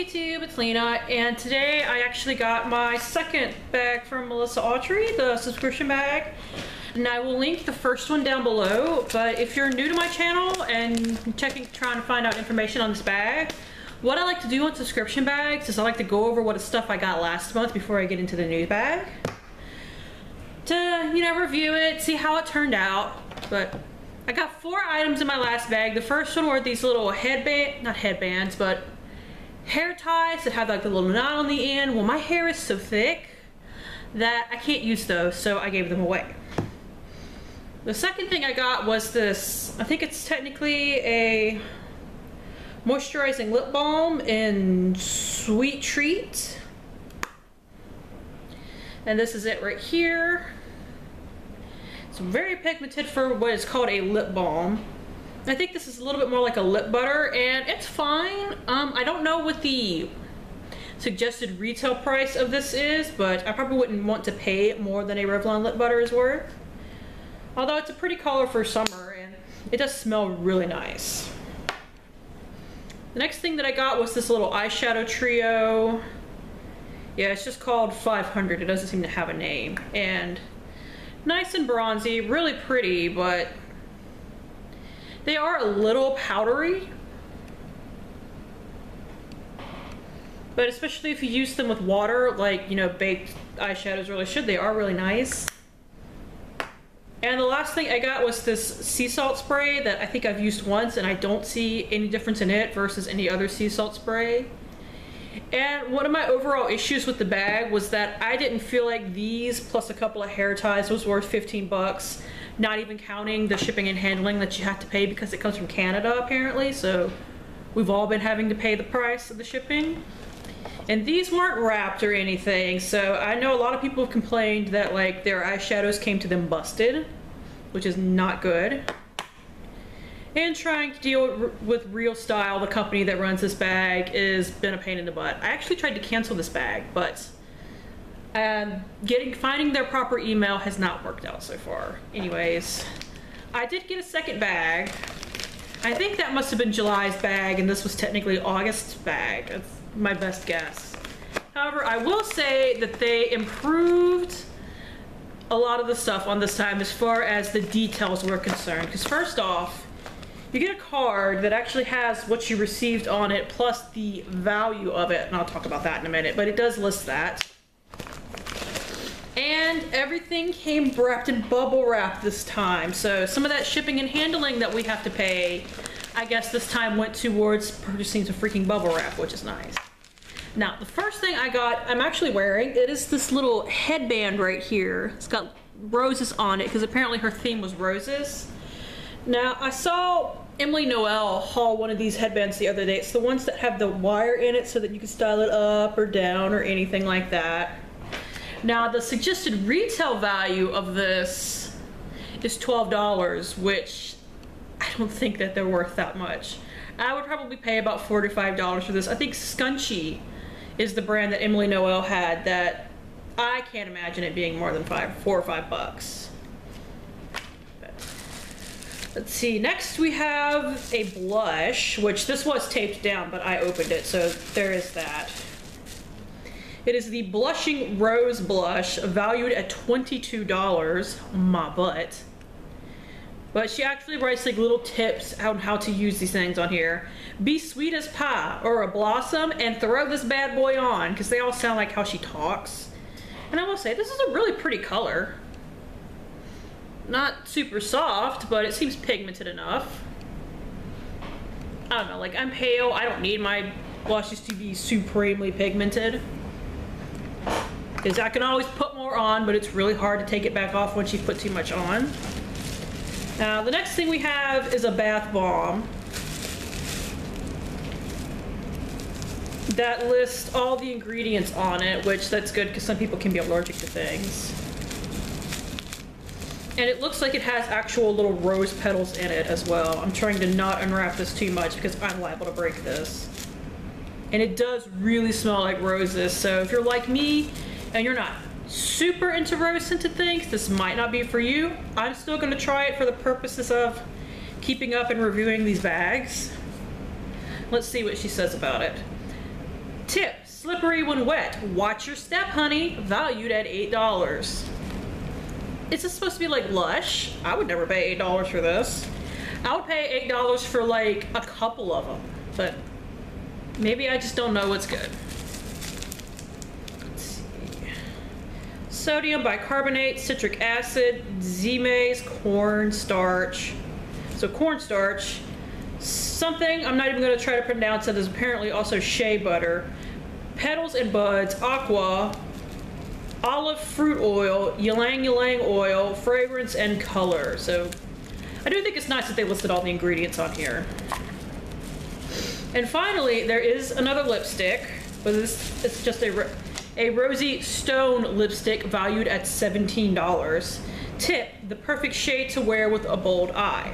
YouTube, it's Lena, and today I actually got my second bag from Melissa Autry, the subscription bag. And I will link the first one down below, but if you're new to my channel and trying to find out information on this bag, what I like to do on subscription bags is I like to go over what stuff I got last month before I get into the new bag. To, review it, see how it turned out. But I got 4 items in my last bag. The first one were these little not headbands, but hair ties that have like the little knot on the end. Well, my hair is so thick that I can't use those, so I gave them away. The second thing I got was this, I think it's technically a moisturizing lip balm in Sweet Treat. And this is it right here. It's very pigmented for what is called a lip balm. I think this is a little bit more like a lip butter, and it's fine. I don't know what the suggested retail price of this is, but I probably wouldn't want to pay more than a Revlon lip butter is worth. Although it's a pretty color for summer, and it does smell really nice. The next thing that I got was this little eyeshadow trio. Yeah, it's just called 500. It doesn't seem to have a name. And nice and bronzy, really pretty, but they are a little powdery. But especially if you use them with water, like, baked eyeshadows really should, they are really nice. And the last thing I got was this sea salt spray that I think I've used once, and I don't see any difference in it versus any other sea salt spray. And one of my overall issues with the bag was that I didn't feel like these plus a couple of hair ties was worth 15 bucks, not even counting the shipping and handling that you have to pay because it comes from Canada apparently, so we've all been having to pay the price of the shipping. And these weren't wrapped or anything, so I know a lot of people have complained that like their eyeshadows came to them busted, which is not good. And trying to deal with Real Style, the company that runs this bag, has been a pain in the butt. I actually tried to cancel this bag, but finding their proper email has not worked out so far. Anyways, I did get a second bag. I think that must have been July's bag, and this was technically August's bag. That's my best guess. However, I will say that they improved a lot of the stuff on this time as far as the details were concerned. Because first off, you get a card that actually has what you received on it plus the value of it, and I'll talk about that in a minute, but it does list that. And everything came wrapped in bubble wrap this time, so some of that shipping and handling that we have to pay, I guess this time went towards purchasing some freaking bubble wrap, which is nice. Now, the first thing I got, I'm actually wearing, it is this little headband right here. It's got roses on it, because apparently her theme was roses. Now, I saw Emily Noel haul one of these headbands the other day. It's the ones that have the wire in it so that you can style it up or down or anything like that. Now, the suggested retail value of this is $12, which I don't think that they're worth that much. I would probably pay about $4 to $5 for this. I think Scunchie is the brand that Emily Noel had that I can't imagine it being more than $4 or $5. Let's see, next we have a blush, which this was taped down, but I opened it, so there is that. It is the Blushing Rose Blush, valued at $22. My butt. But she actually writes like little tips on how to use these things on here. Be sweet as pie or a blossom and throw this bad boy on, because they all sound like how she talks. And I will say, this is a really pretty color. Not super soft, but it seems pigmented enough. I don't know, like I'm pale, I don't need my blushes to be supremely pigmented. Because I can always put more on, but it's really hard to take it back off once you put too much on. Now, the next thing we have is a bath bomb that lists all the ingredients on it, which that's good because some people can be allergic to things. And it looks like it has actual little rose petals in it as well. I'm trying to not unwrap this too much because I'm liable to break this. And it does really smell like roses, so if you're like me and you're not super into rose scented things, this might not be for you. I'm still going to try it for the purposes of keeping up and reviewing these bags. Let's see what she says about it. Tip, slippery when wet. Watch your step, honey. Valued at $8. Is this supposed to be like Lush? I would never pay $8 for this. I would pay $8 for like a couple of them, but maybe I just don't know what's good. Let's see. Sodium bicarbonate, citric acid, Z-maize, cornstarch. So cornstarch, something I'm not even going to try to pronounce it, is apparently also shea butter, petals and buds, aqua, olive fruit oil, ylang ylang oil, fragrance, and color. So I do think it's nice that they listed all the ingredients on here. And finally, there is another lipstick, but it's just a Rosy Stone lipstick valued at $17. Tip, the perfect shade to wear with a bold eye.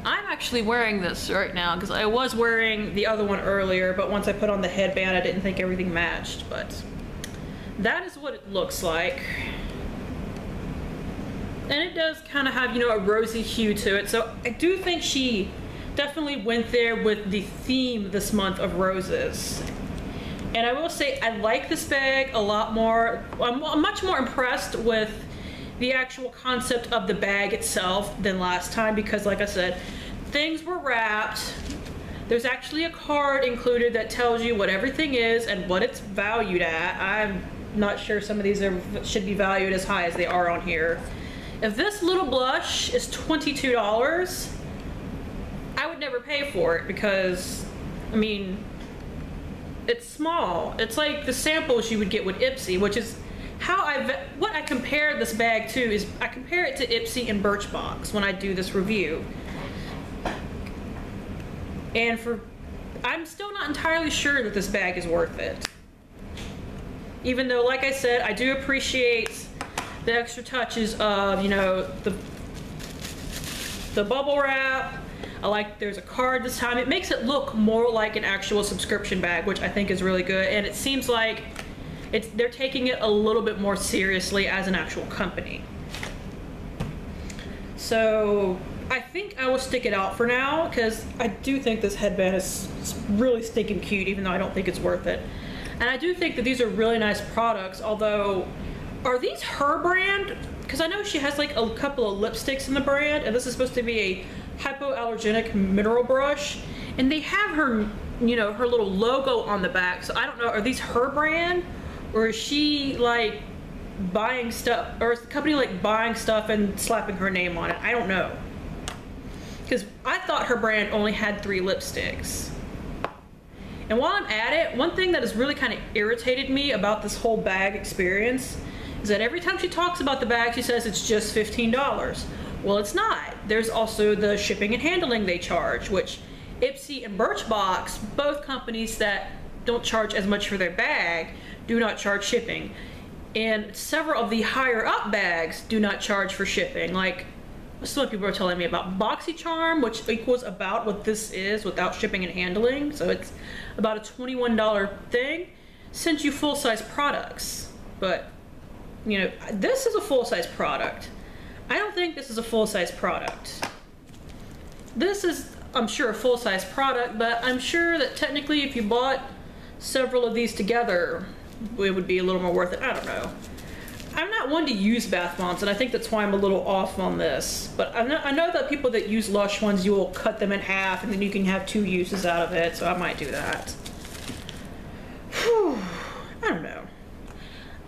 I'm actually wearing this right now because I was wearing the other one earlier, but once I put on the headband, I didn't think everything matched, but that is what it looks like. And it does kind of have, you know, a rosy hue to it, so I do think she definitely went there with the theme this month of roses. And I will say, I like this bag a lot more. I'm much more impressed with the actual concept of the bag itself than last time because, like I said, things were wrapped. There's actually a card included that tells you what everything is and what it's valued at. I'm not sure some of these should be valued as high as they are on here. If this little blush is $22, I would never pay for it because, I mean, it's small. It's like the samples you would get with Ipsy, which is what I compare this bag to is I compare it to Ipsy and Birchbox when I do this review. And I'm still not entirely sure that this bag is worth it. Even though, like I said, I do appreciate the extra touches of, you know, the bubble wrap. I like there's a card this time. It makes it look more like an actual subscription bag, which I think is really good. And it seems like they're taking it a little bit more seriously as an actual company. So I think I will stick it out for now because I do think this headband is really stinking cute, even though I don't think it's worth it. And I do think that these are really nice products, although, are these her brand? Because I know she has like a couple of lipsticks in the brand, and this is supposed to be a hypoallergenic mineral brush. And they have her, you know, her little logo on the back, so I don't know, are these her brand? Or is she like buying stuff, or is the company like buying stuff and slapping her name on it? I don't know. Because I thought her brand only had 3 lipsticks. And while I'm at it, one thing that has really kind of irritated me about this whole bag experience is that every time she talks about the bag, she says it's just $15. Well, it's not. There's also the shipping and handling they charge, which Ipsy and Birchbox, both companies that don't charge as much for their bag, do not charge shipping. And several of the higher up bags do not charge for shipping. Like, some people are telling me about BoxyCharm, which equals about what this is without shipping and handling. So it's about a $21 thing. Sends you full-size products. But, you know, this is a full-size product. I don't think this is a full-size product. This is, I'm sure, a full-size product, but I'm sure that technically if you bought several of these together, it would be a little more worth it. I don't know. I'm not one to use bath bombs, and I think that's why I'm a little off on this. But I know that people that use Lush ones, you will cut them in half, and then you can have 2 uses out of it, so I might do that. Whew. I don't know.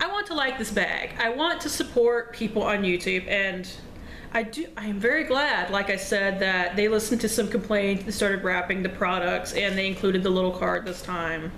I want to like this bag. I want to support people on YouTube, and I am very glad, like I said, that they listened to some complaints and started wrapping the products, and they included the little card this time.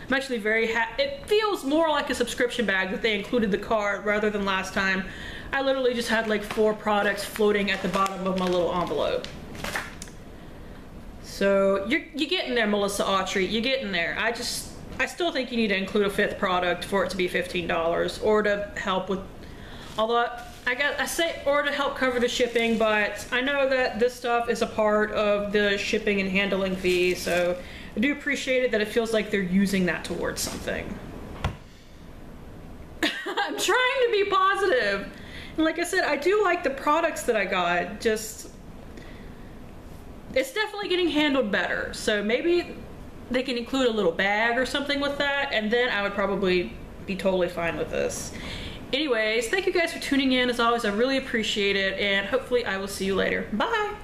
I'm actually very happy. It feels more like a subscription bag that they included the card rather than last time. I literally just had like 4 products floating at the bottom of my little envelope. So you're getting there, Melissa Autry. You're getting there. I still think you need to include a 5th product for it to be $15, or to help with, although I say or to help cover the shipping, but I know that this stuff is a part of the shipping and handling fee, so I do appreciate it that it feels like they're using that towards something. I'm trying to be positive. And like I said, I do like the products that I got, just, it's definitely getting handled better. So maybe they can include a little bag or something with that, and then I would probably be totally fine with this. Anyways, thank you guys for tuning in. As always, I really appreciate it, and hopefully I will see you later. Bye!